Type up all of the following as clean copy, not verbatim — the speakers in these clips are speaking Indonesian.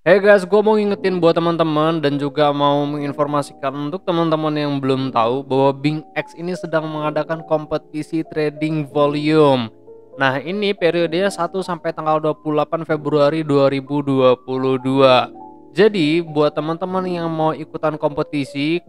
Hey guys, gue mau ngingetin buat teman-teman dan juga mau menginformasikan untuk teman-teman yang belum tahu bahwa BingX ini sedang mengadakan kompetisi trading volume. Nah, ini periodenya 1 sampai tanggal 28 Februari 2022. Jadi, buat teman-teman yang mau ikutan kompetisi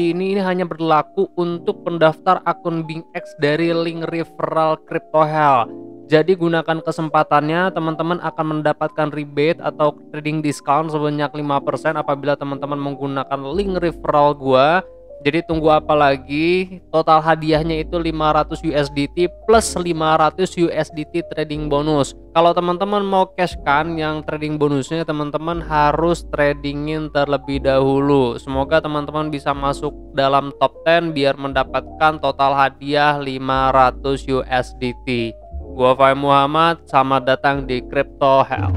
ini hanya berlaku untuk pendaftar akun BingX dari link referral Crypto Hell. Jadi gunakan kesempatannya, teman-teman akan mendapatkan rebate atau trading discount sebanyak 5% apabila teman-teman menggunakan link referral gua. Jadi tunggu apa lagi? Total hadiahnya itu 500 USDT plus 500 USDT trading bonus. Kalau teman-teman mau cash kan yang trading bonusnya, teman-teman harus tradingin terlebih dahulu. Semoga teman-teman bisa masuk dalam top 10 biar mendapatkan total hadiah 500 USDT. Gua Fahim Muhammad, selamat datang di Crypto Hell.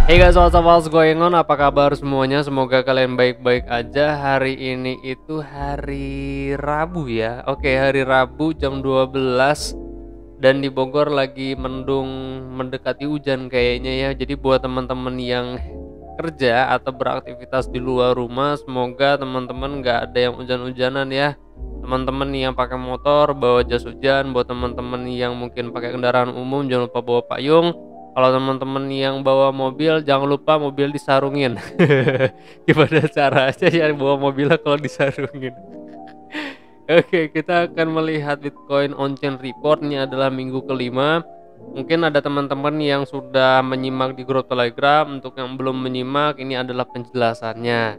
Hey guys, what's going on? Apa kabar semuanya? Semoga kalian baik-baik aja. Hari ini itu hari Rabu ya. Oke, hari Rabu jam 12 dan di Bogor lagi mendung mendekati hujan kayaknya ya. Jadi buat teman-teman yang kerja atau beraktivitas di luar rumah, semoga teman-teman nggak ada yang hujan-hujanan ya. Teman-teman yang pakai motor bawa jas hujan, buat teman-teman yang mungkin pakai kendaraan umum jangan lupa bawa payung. Kalau teman-teman yang bawa mobil jangan lupa mobil disarungin. Gimana caranya ya bawa mobilnya kalau disarungin? Oke, kita akan melihat Bitcoin on-chain report. Ini adalah minggu kelima. Mungkin ada teman-teman yang sudah menyimak di grup Telegram. Untuk yang belum menyimak, ini adalah penjelasannya.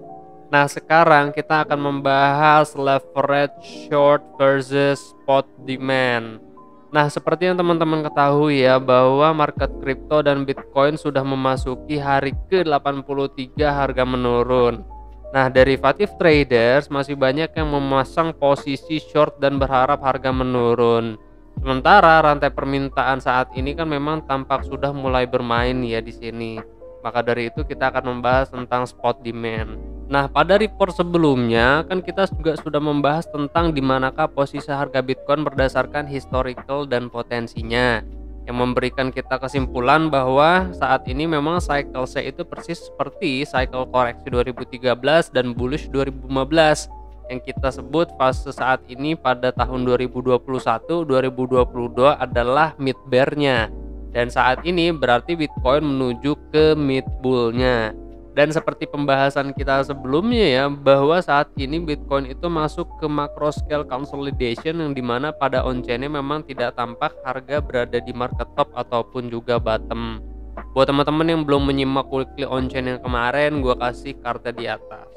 Nah, sekarang kita akan membahas leverage short versus spot demand. Nah, seperti yang teman-teman ketahui ya, bahwa market kripto dan Bitcoin sudah memasuki hari ke-83 harga menurun. Nah, derivatif traders masih banyak yang memasang posisi short dan berharap harga menurun. Sementara rantai permintaan saat ini kan memang tampak sudah mulai bermain ya di sini. Maka dari itu kita akan membahas tentang spot demand. Nah, pada report sebelumnya kan kita juga sudah membahas tentang di manakah posisi harga Bitcoin berdasarkan historical dan potensinya, yang memberikan kita kesimpulan bahwa saat ini memang cycle-nya itu persis seperti cycle koreksi 2013 dan bullish 2015 yang kita sebut fase saat ini pada tahun 2021-2022 adalah mid bear-nya, dan saat ini berarti Bitcoin menuju ke mid bull-nya. Dan seperti pembahasan kita sebelumnya ya, bahwa saat ini Bitcoin itu masuk ke macro scale consolidation yang dimana pada on-chainnya memang tidak tampak harga berada di market top ataupun juga bottom. Buat teman-teman yang belum menyimak weekly on-chain yang kemarin, gua kasih kartu di atas.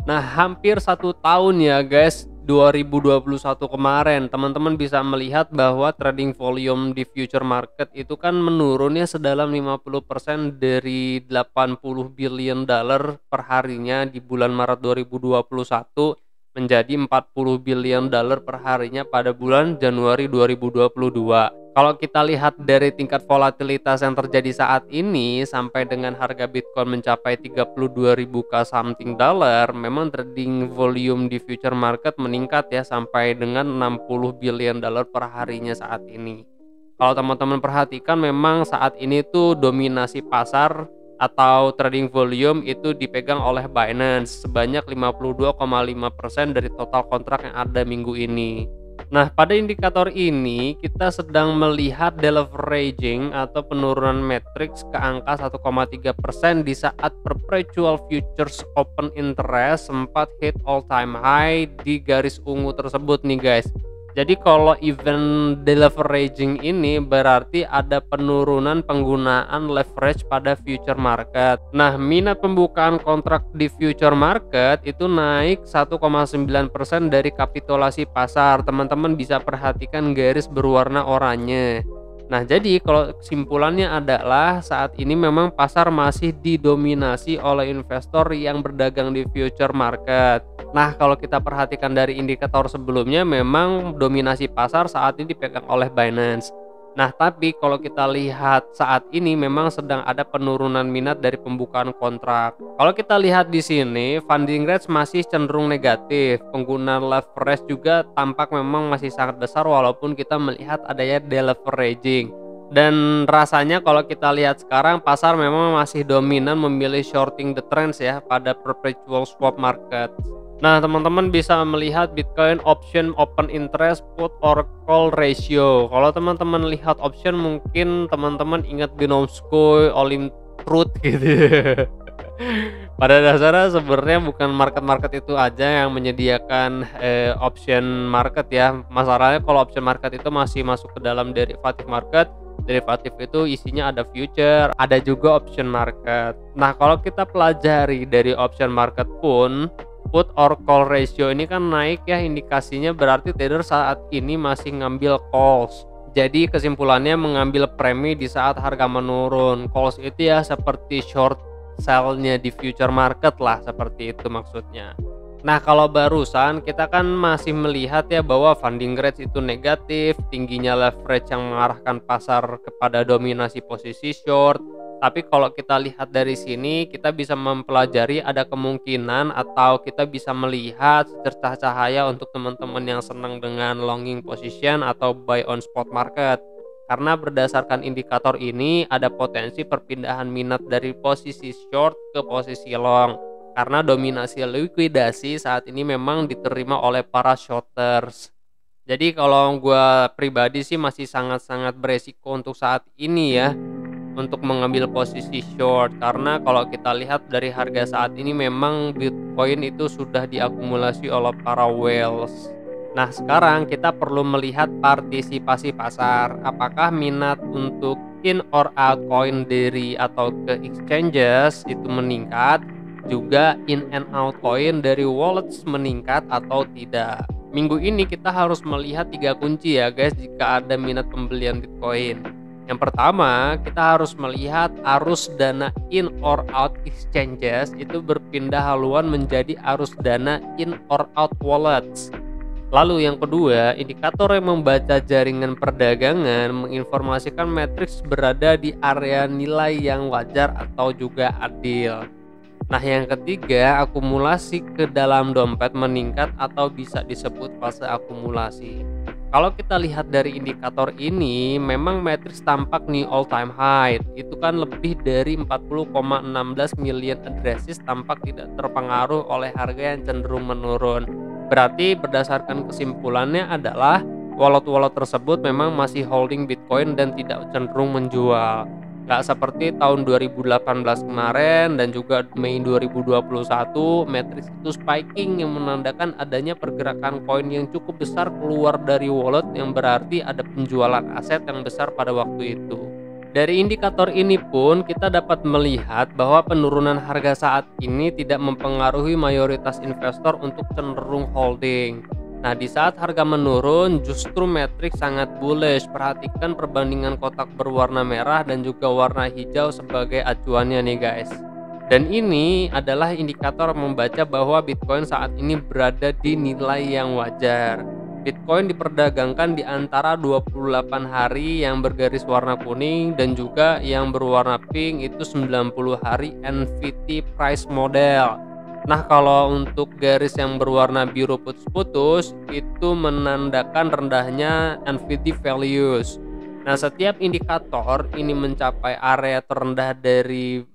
Nah, hampir 1 tahun ya guys, 2021 kemarin teman-teman bisa melihat bahwa trading volume di future market itu kan menurunnya sedalam 50% dari 80 billion dollar per harinya di bulan Maret 2021 menjadi 40 billion dollar per harinya pada bulan Januari 2022. Kalau kita lihat dari tingkat volatilitas yang terjadi saat ini sampai dengan harga Bitcoin mencapai 32.000 k something dollar, memang trading volume di future market meningkat ya sampai dengan 60 billion dollar per harinya saat ini. Kalau teman-teman perhatikan memang saat ini tuh dominasi pasar atau trading volume itu dipegang oleh Binance sebanyak 52,5% dari total kontrak yang ada minggu ini. Nah, pada indikator ini kita sedang melihat deleveraging atau penurunan matriks ke angka 1,3% di saat perpetual futures open interest sempat hit all time high di garis ungu tersebut nih guys. Jadi kalau event deleveraging ini berarti ada penurunan penggunaan leverage pada future market. Nah, minat pembukaan kontrak di future market itu naik 1,9% dari kapitulasi pasar. Teman-teman bisa perhatikan garis berwarna oranye. Nah, jadi kalau kesimpulannya adalah saat ini memang pasar masih didominasi oleh investor yang berdagang di future market. Nah, kalau kita perhatikan dari indikator sebelumnya memang dominasi pasar saat ini dipegang oleh Binance. Nah, tapi kalau kita lihat saat ini memang sedang ada penurunan minat dari pembukaan kontrak. Kalau kita lihat di sini, funding rates masih cenderung negatif. Penggunaan leverage juga tampak memang masih sangat besar walaupun kita melihat adanya deleveraging. Dan rasanya kalau kita lihat sekarang pasar memang masih dominan memilih shorting the trends ya pada perpetual swap market. Nah, teman-teman bisa melihat Bitcoin option open interest put or call ratio. Kalau teman-teman lihat option mungkin teman-teman ingat Binomsky, Olim Truth gitu ya. Pada dasarnya sebenarnya bukan market-market itu aja yang menyediakan option market ya. Masalahnya kalau option market itu masih masuk ke dalam derivative market. Derivatif itu isinya ada future, ada juga option market. Nah, kalau kita pelajari dari option market pun put or call ratio ini kan naik ya, indikasinya berarti trader saat ini masih ngambil calls. Jadi kesimpulannya mengambil premi di saat harga menurun. Calls itu ya seperti short sell-nya di future market lah, seperti itu maksudnya. Nah, kalau barusan kita kan masih melihat ya bahwa funding rates itu negatif, tingginya leverage yang mengarahkan pasar kepada dominasi posisi short. Tapi kalau kita lihat dari sini, kita bisa mempelajari ada kemungkinan atau kita bisa melihat secercah cahaya untuk teman-teman yang senang dengan longing position atau buy on spot market. Karena berdasarkan indikator ini ada potensi perpindahan minat dari posisi short ke posisi long. Karena dominasi likuidasi saat ini memang diterima oleh para shorters. Jadi kalau gue pribadi sih masih sangat-sangat beresiko untuk saat ini ya, untuk mengambil posisi short, karena kalau kita lihat dari harga saat ini memang Bitcoin itu sudah diakumulasi oleh para whales. Nah, sekarang kita perlu melihat partisipasi pasar. Apakah minat untuk in or out coin dari atau ke exchanges itu meningkat, juga in and out coin dari wallets meningkat atau tidak. Minggu ini kita harus melihat 3 kunci ya guys jika ada minat pembelian Bitcoin. Yang pertama, kita harus melihat arus dana in or out exchanges itu berpindah haluan menjadi arus dana in or out wallets. Lalu yang kedua, indikator yang membaca jaringan perdagangan menginformasikan matriks berada di area nilai yang wajar atau juga adil. Nah, yang ketiga, akumulasi ke dalam dompet meningkat atau bisa disebut fase akumulasi. Kalau kita lihat dari indikator ini, memang matriks tampak new all time high. Itu kan lebih dari 40,16 million addresses tampak tidak terpengaruh oleh harga yang cenderung menurun. Berarti berdasarkan kesimpulannya adalah wallet-wallet tersebut memang masih holding Bitcoin dan tidak cenderung menjual. Nggak seperti tahun 2018 kemarin dan juga Mei 2021, matriks itu spiking yang menandakan adanya pergerakan koin yang cukup besar keluar dari wallet, yang berarti ada penjualan aset yang besar pada waktu itu. Dari indikator ini pun kita dapat melihat bahwa penurunan harga saat ini tidak mempengaruhi mayoritas investor untuk cenderung holding. Nah, di saat harga menurun justru matriks sangat bullish. Perhatikan perbandingan kotak berwarna merah dan juga warna hijau sebagai acuannya nih guys. Dan ini adalah indikator membaca bahwa Bitcoin saat ini berada di nilai yang wajar. Bitcoin diperdagangkan di antara 28 hari yang bergaris warna kuning dan juga yang berwarna pink itu 90 hari NVT price model. Nah, kalau untuk garis yang berwarna biru putus-putus itu menandakan rendahnya NVT values. Nah, setiap indikator ini mencapai area terendah dari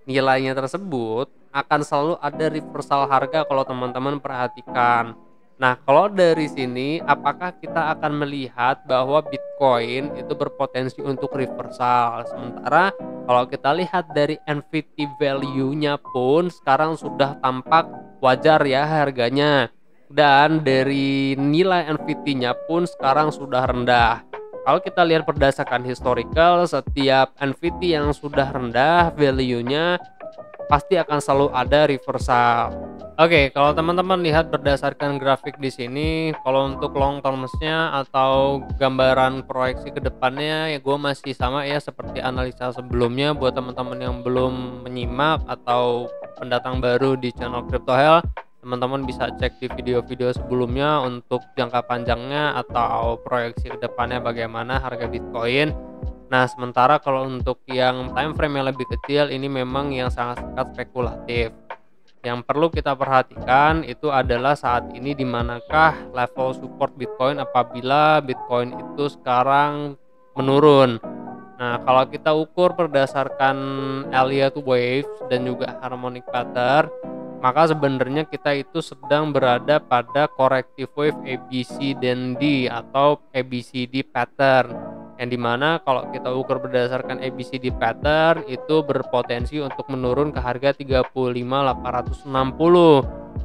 nilainya tersebut akan selalu ada reversal harga kalau teman-teman perhatikan. Nah, kalau dari sini apakah kita akan melihat bahwa Bitcoin itu berpotensi untuk reversal? Sementara kalau kita lihat dari NVT value-nya pun sekarang sudah tampak wajar ya harganya. Dan dari nilai NVT-nya pun sekarang sudah rendah. Kalau kita lihat berdasarkan historical, setiap NVT yang sudah rendah value-nya pasti akan selalu ada reversal. Oke, kalau teman-teman lihat berdasarkan grafik di sini, kalau untuk long termsnya atau gambaran proyeksi ke depannya ya gue masih sama ya seperti analisa sebelumnya. Buat teman-teman yang belum menyimak atau pendatang baru di channel Crypto Hell, Teman-teman bisa cek di video-video sebelumnya untuk jangka panjangnya atau proyeksi ke depannya bagaimana harga Bitcoin. Nah, sementara kalau untuk yang time frame yang lebih kecil ini memang yang sangat spekulatif. Yang perlu kita perhatikan itu adalah saat ini di manakah level support Bitcoin apabila Bitcoin itu sekarang menurun. Nah, kalau kita ukur berdasarkan Elliott Wave dan juga harmonic pattern, maka sebenarnya kita itu sedang berada pada corrective wave ABC dan D atau ABCD pattern. Yang dimana kalau kita ukur berdasarkan ABCD pattern itu berpotensi untuk menurun ke harga 35.860.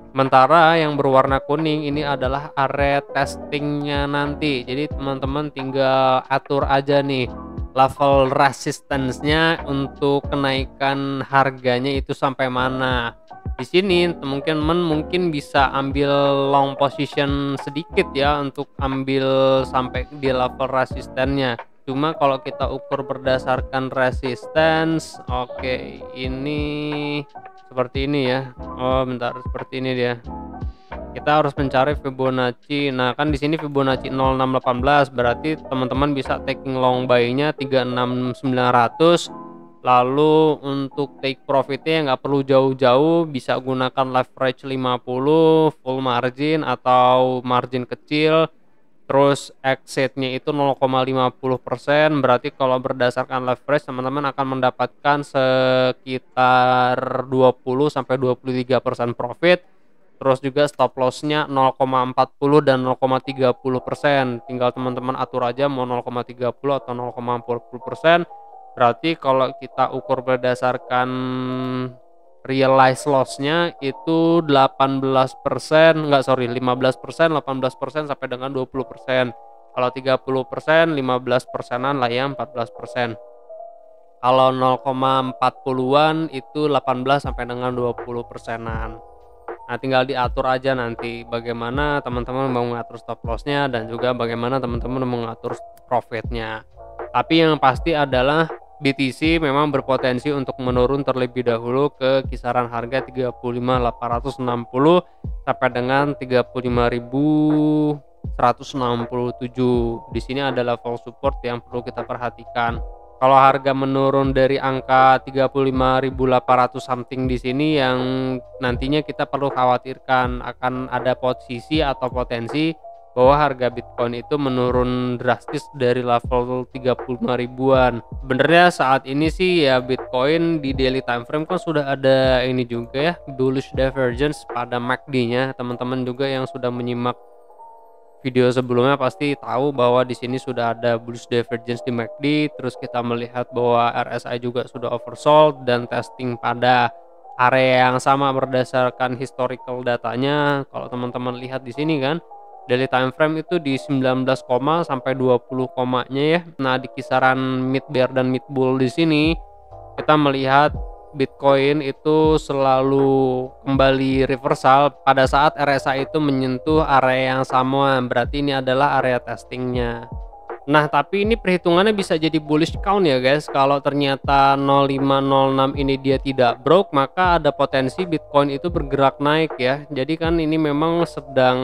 Sementara yang berwarna kuning ini adalah area testingnya nanti. Jadi teman-teman tinggal atur aja nih level resistance-nya untuk kenaikan harganya itu sampai mana. Di sini mungkin bisa ambil long position sedikit ya untuk ambil sampai di level resistennya. Cuma kalau kita ukur berdasarkan resistance, oke, ini seperti ini ya. Oh, bentar, seperti ini dia. Kita harus mencari Fibonacci. Nah, kan di sini Fibonacci 0618, berarti teman-teman bisa taking long buy-nya 36900. Lalu untuk take profitnya nggak perlu jauh-jauh, bisa gunakan leverage 50, full margin atau margin kecil. Terus exitnya itu 0,50%, berarti kalau berdasarkan leverage teman-teman akan mendapatkan sekitar 20-23% profit. Terus juga stop lossnya 0,40 dan 0,30%. Tinggal teman-teman atur aja mau 0,30 atau 0,40%. Berarti kalau kita ukur berdasarkan realized loss-nya itu 15%, 15%, 18% sampai dengan 20%. Kalau 30%, 15%-an lah ya, 14%. Kalau 0,40-an itu 18 sampai dengan 20%-an. Nah, tinggal diatur aja nanti bagaimana teman-teman mau mengatur stop loss-nya dan juga bagaimana teman-teman mau mengatur profit-nya. Tapi yang pasti adalah BTC memang berpotensi untuk menurun terlebih dahulu ke kisaran harga 35.860 sampai dengan 35.167. Di sini ada level support yang perlu kita perhatikan. Kalau harga menurun dari angka 35.800 something di sini, yang nantinya kita perlu khawatirkan akan ada posisi atau potensi bahwa harga Bitcoin itu menurun drastis dari level 35 ribuan. Sebenarnya saat ini sih ya Bitcoin di daily time frame kan sudah ada ini juga ya, bullish divergence pada MACD-nya. Teman-teman juga yang sudah menyimak video sebelumnya pasti tahu bahwa di sini sudah ada bullish divergence di MACD. Terus kita melihat bahwa RSI juga sudah oversold dan testing pada area yang sama berdasarkan historical datanya. Kalau teman-teman lihat di sini kan, daily time frame itu di 19, sampai 20 komanya ya. Nah, di kisaran mid bear dan mid bull di sini kita melihat Bitcoin itu selalu kembali reversal pada saat RSI itu menyentuh area yang sama. Berarti ini adalah area testingnya. Nah, tapi ini perhitungannya bisa jadi bullish count ya guys. Kalau ternyata 0506 ini dia tidak broke, maka ada potensi Bitcoin itu bergerak naik ya. Jadi kan ini memang sedang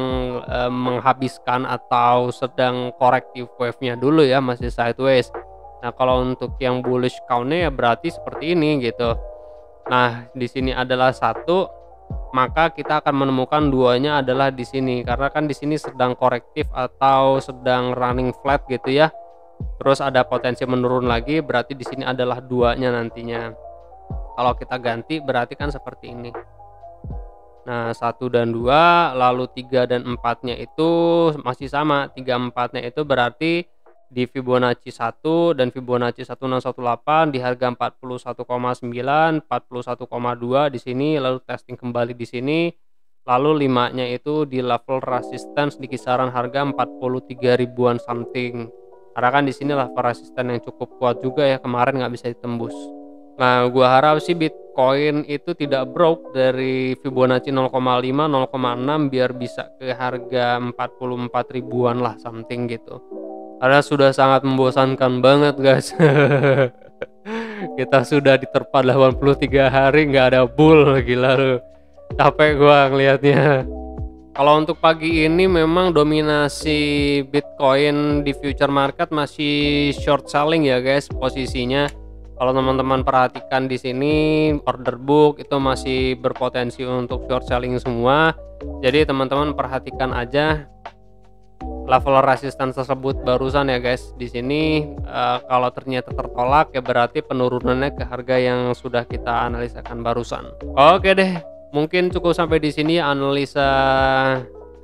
menghabiskan atau sedang corrective wave-nya dulu ya, masih sideways. Nah, kalau untuk yang bullish count-nya ya berarti seperti ini gitu. Nah, di sini adalah 1, maka kita akan menemukan 2-nya adalah di sini, karena kan di sini sedang korektif atau sedang running flat gitu ya. Terus ada potensi menurun lagi, berarti di sini adalah 2-nya nantinya. Kalau kita ganti berarti kan seperti ini. Nah, 1 dan 2, lalu 3 dan 4-nya itu masih sama. 3, 4-nya itu berarti di Fibonacci 1 dan Fibonacci 1618 di harga 41,9, 41,2 di sini, lalu testing kembali di sini. Lalu 5-nya itu di level resistance di kisaran harga 43 ribuan something. Karena kan di sini level resistance yang cukup kuat juga ya, kemarin nggak bisa ditembus. Nah, gua harap sih Bitcoin itu tidak broke dari Fibonacci 0,5, 0,6 biar bisa ke harga 44 ribuan lah something gitu. Karena sudah sangat membosankan banget guys. Kita sudah diterpa 83 hari nggak ada bull, gila lu. Capek gua ngelihatnya. Kalau untuk pagi ini memang dominasi Bitcoin di future market masih short selling ya guys posisinya. Kalau teman-teman perhatikan di sini order book itu masih berpotensi untuk short selling semua. Jadi teman-teman perhatikan aja level resistance tersebut barusan ya guys. Di sini kalau ternyata tertolak ya berarti penurunannya ke harga yang sudah kita analisakan barusan. Oke deh, mungkin cukup sampai di sini analisa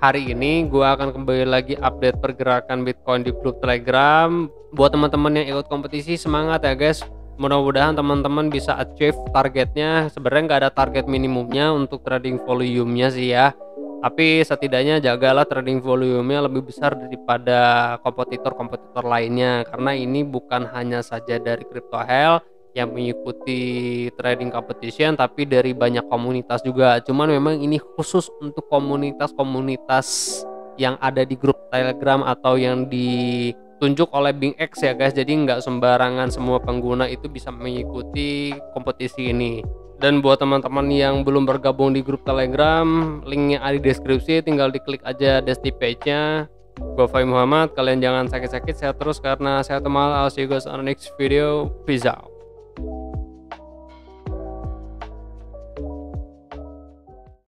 hari ini. Gua akan kembali lagi update pergerakan Bitcoin di grup Telegram. Buat teman-teman yang ikut kompetisi semangat ya guys. Mudah-mudahan teman-teman bisa achieve targetnya. Sebenarnya nggak ada target minimumnya untuk trading volumenya sih ya. Tapi setidaknya jagalah trading volumenya lebih besar daripada kompetitor-kompetitor lainnya, karena ini bukan hanya saja dari Crypto Hell yang mengikuti trading competition, tapi dari banyak komunitas juga. Cuman memang ini khusus untuk komunitas-komunitas yang ada di grup Telegram atau yang ditunjuk oleh BingX ya guys. Jadi nggak sembarangan semua pengguna itu bisa mengikuti kompetisi ini. Dan buat teman-teman yang belum bergabung di grup Telegram, linknya ada di deskripsi, tinggal diklik aja Desti page-nya. Gue Fahim Muhammad, kalian jangan sakit-sakit, sehat terus karena sehat teman. I'll see you guys on the next video. Peace out.